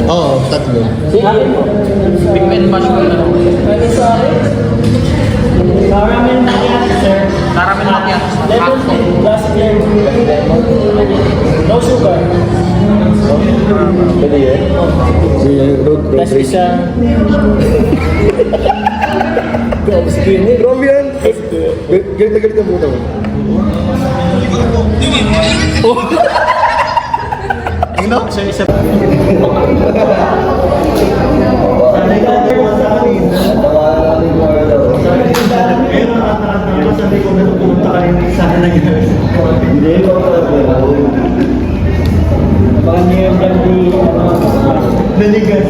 Oo, tatlo. Big Ben mash ko na. Caramel macchiato, sir. Caramel macchiato. Lemon tea, plus no sugar. Pwede yan? Road Plus isa. Grabe yan. Galit na galit ang puto. Ano? Sir, isa. Sabi ko na pumunta ka rin sa akin ng hindi ko baka niya yung naligas.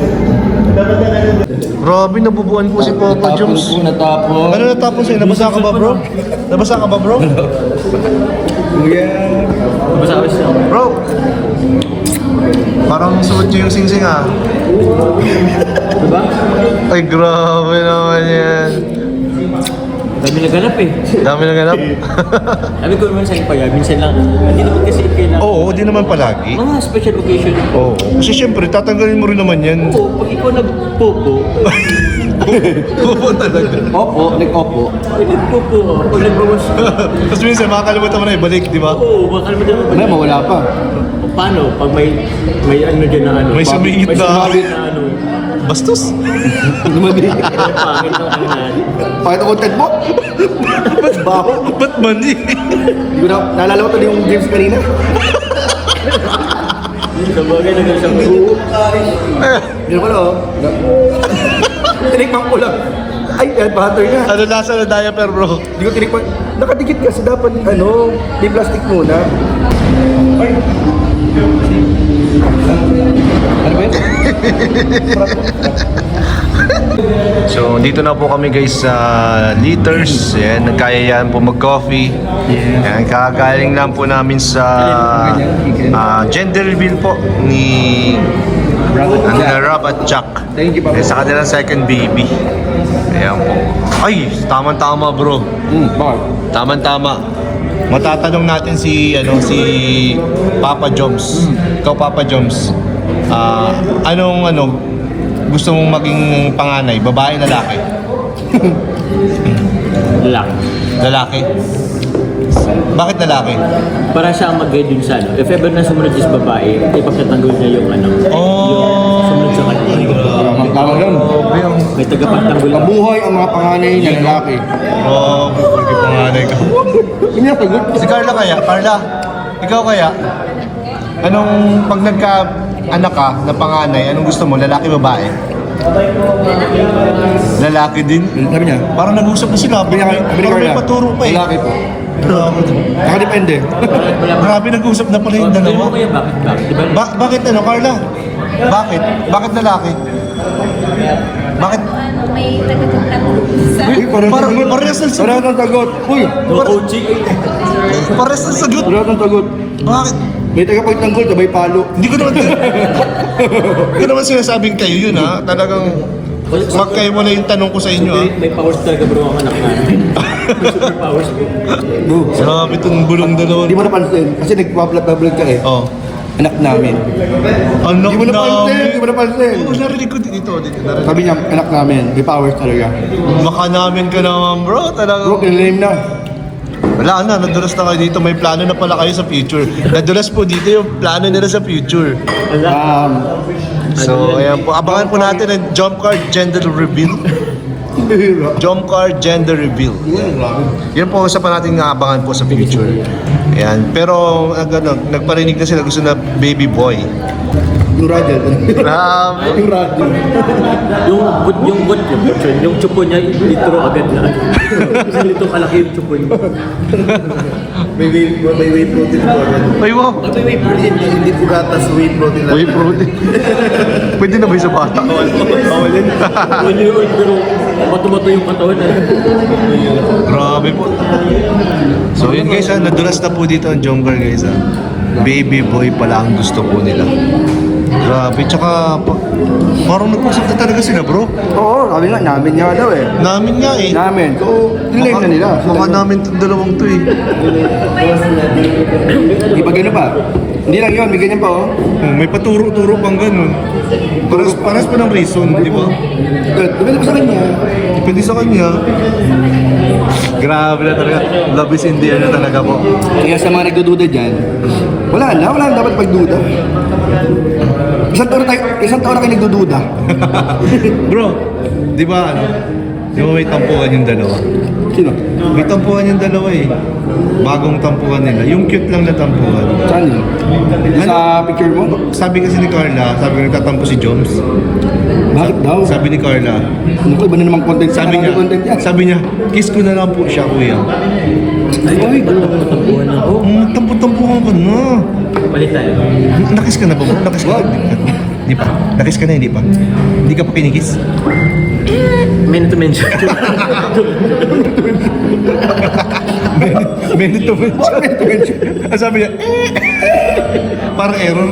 Dapat na Grabe, nabubuan po si Papa Joms. Natapos. Ano natapos eh? Nabasa ka ba, bro? Nabasa ka ba, bro? Kuya. Basta ko siya. Bro! Parang suot niyo yung singsing ah. Diba? Ay, grabe naman yan. Dami naganap eh. Dami na ganap. Sabi ko naman sa'yo pa yan, minsan lang. Hindi naman kasi kailangan. Oo, di naman palagi. Mga special occasion. Oo. Kasi syempre, tatanggalin mo rin naman yan. Oo, pag ikaw nagpupo, Oo talaga. Opo, nag-opo. ay nagpupo, pag nagbawas. Tapos minsan, makakalimutan mo na ibalik, di ba? Oo, baka naman dyan. Ano, mawala pa. Paano? Pag may ano dyan na ano. May sumingit may na. sumingit na ano. Bastos. Lumali. May pangit ng ano na. Pakita ko content mo. Baho. Ba't mani? Hindi ko na, naalala ko to yung James kanina. Sa bagay na gano'n siya. Hindi pala oh. Tinikman ko lang. Ay, butter na. Ano lasa na diaper, bro? Hindi ko tinikman. Nakadikit kasi dapat ano, di plastic muna. Ay. Ano ba yun? So, dito na po kami guys sa Liters. Yan, nagkayayaan po mag-coffee. Yan, kakagaling lang po namin sa gender reveal po ni Rob at Chuck. Thank you, Papa. Sa kanilang second baby. Ayan po. Ay, tamang-tama bro. Bakit? Tamang-tama. Matatanong natin si Papa Joms. Ikaw Papa Joms. Anong gusto mong maging panganay? Babae, lalaki? Lang. Lalaki. Bakit lalaki? Para siya ang mag-guide dun sa ano. If ever na sumunod is babae, ipagtatanggol niya yung ano. Yung sumunod sa kanya. Tama yun. May tagapagtanggol. Mabuhay ang mga panganay na lalaki. Porque panganay ka. Hindi na pagod. Si Carla kaya? Carla, ikaw kaya? Anong pag nagka-anak ka na panganay, anong gusto mo? Lalaki, babae? Lalaki din? Sabi niya, Parang nag-usap na sila. sabi niya, Parang may paturo pa eh. lalaki po. Nakadepende. Grabe nag-usap na pala yung Pero dalawa. kaya bakit? Diba? Bakit Carla? Bakit? Bakit lalaki? Bakit? May tagapagtanggol sa... Uy, Parehas ng sagot. Parehas ng tagot. Uy, No coaching. Parehas ng sagot. parehas ng tagot. Bakit? May tagapagtanggol, sabay palo. Hindi ko naman sinasabing kayo yun ha. Talagang magkayo mo na yung tanong ko sa inyo ha. May powers talaga bro ang anak namin. May super powers bro. Bro, Grabe itong bulong dalawa. hindi mo napansin. Kasi nagpa-vlog ka eh. Oh. Anak namin. Anak Hindi mo napansin, hindi mo napansin. Oo, narinig ko dito. Narinig. Sabi niya, anak namin. May powers talaga. Baka namin ka naman bro. Bro, Talagang kinilim na. wala na, nadulas na kayo dito. May plano na pala kayo sa future. Nadulas po dito yung plano nila sa future. So, ayan po. Abangan po natin ang jump card gender reveal. Jump card gender reveal. Yan po sa pa natin nga abangan po sa future. Ayan. Pero nagparinig na sila gusto na baby boy. Yung radyo. Grabe. Yung radyo. Yung chupo niya, litro agad na. Isang litro kalaki yung chupo niya. May whey protein po. Ay, wow. May protein. Hindi po gatas, whey protein lang. Whey protein. Pwede na ba yung sa bata? Bawalin. When you eat pero mato-mato yung katawan. Grabe po. So yun guys, nadulas na po dito ang Jomcar guys. Baby boy pala ang gusto po nila. Grabe, tsaka parang nag-usap na talaga sila bro. Oo, sabi nga, namin nga daw eh. Namin nga eh. Namin. So, nilame na nila. Mukha namin itong dalawang to eh. Di ba gano'n pa? Hindi lang yun, may ganyan pa oh. May paturo-turo pang ganun. Paras pa ng reason, di ba? Depende pa sa kanya. Depende sa kanya. Grabe na talaga. Love is in the air na talaga po. Kaya sa mga nagdududa dyan, wala na dapat pagduda. Isang taon na kayo nagdududa. Bro, di ba ano? Di ba may tampuhan yung dalawa? Sino? May tampuhan yung dalawa eh. Bagong tampuhan nila. Yung cute lang na tampuhan. Saan yun? Sa picture mo? Sabi kasi ni Carla, sabi ko nagtatampo si Joms. Bakit daw? Sabi ni Carla, Ano ko, iba na namang content sabi niya, content yan. sabi niya, kiss ko na lang po siya, kuya. Ay, tampuhan na ako. Tampo-tampuhan ka na. Palit tayo. Nakis ka na ba? Nakis ka na? Hindi pa. Nakis ka na, hindi pa. Hindi ka pa kinikis? Men to mention. Minute to mention. Ang sabi niya, parang error.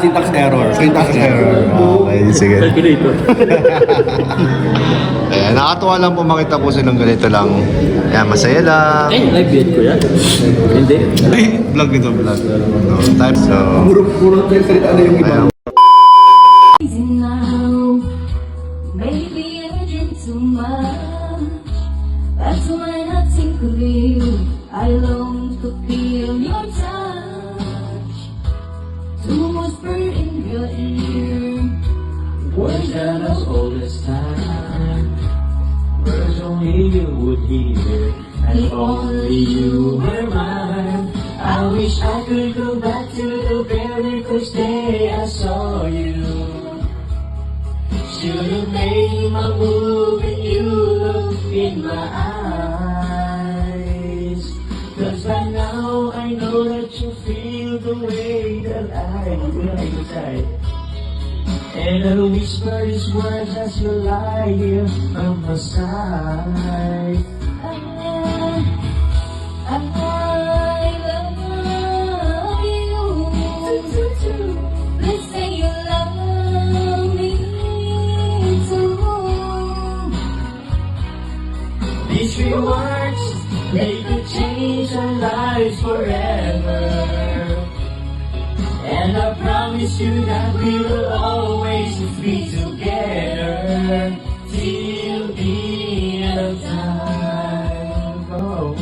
Syntax error. Okay, sige. Calculator. Ayan, nakatuwa lang po makita po silang ganito lang. Ayan, masaya lang. Ay, live yet ko yan? Hindi. Ay, vlog ito, vlog. No, time, so... Puro salita na yung iba. Ayan. now. Maybe a gentleman. That's why I think of you. I long to feel your touch, to whisper in your ear words that I've always time. Words only you would hear, and only you were mine. I wish I could go back to the very first day I saw you. Should've made my move and you look in my eyes. 'Cause by now I know that you feel the way that I feel. And I whisper these words as you lie here by my side. I love you. Let's say you love me too. These three words, they could change our lives forever. And I promise you that we will always be together till the end of time. Oh.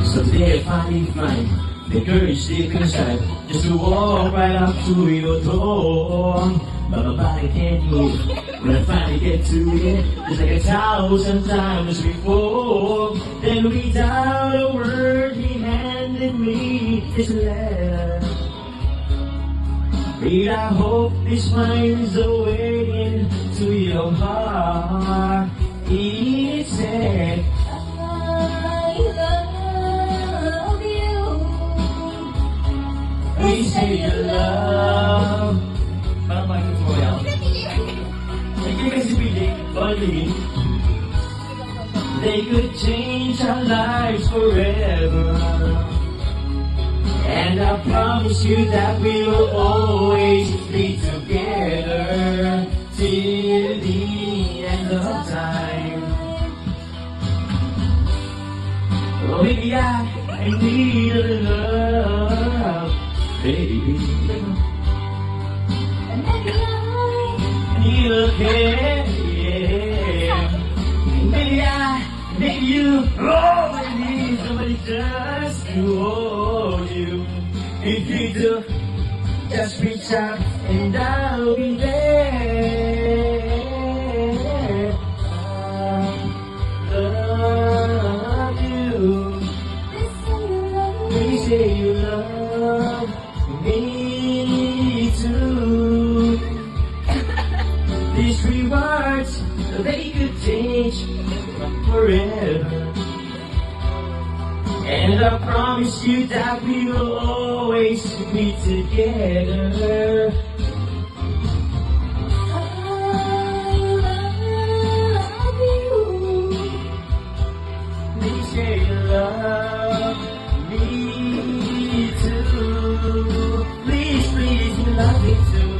Someday if I find the courage deep inside, just to walk right up to your door. But my body can't move when I finally get to it, just like 1,000 times before. Then without a word, he handed me his letter. But I hope this finds a way into your heart. He said, I love you. Please say you love. Parang bakit mo yan? Hindi kasi piling, bali. They could change our lives forever. And I promise you that we will always be together till the end of time. Oh baby, I need a love, baby. You care, yeah. Baby, I need you. Oh, I need somebody just to hold you. If you do, just reach out and I'll be there. Love you. Please say you love me too. These three words, they could change forever. And I promise you that we will always be together. I love you. Please say you love me too. Please, please, you love me too.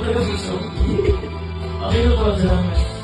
talaga gusto. Okay na po, salamat.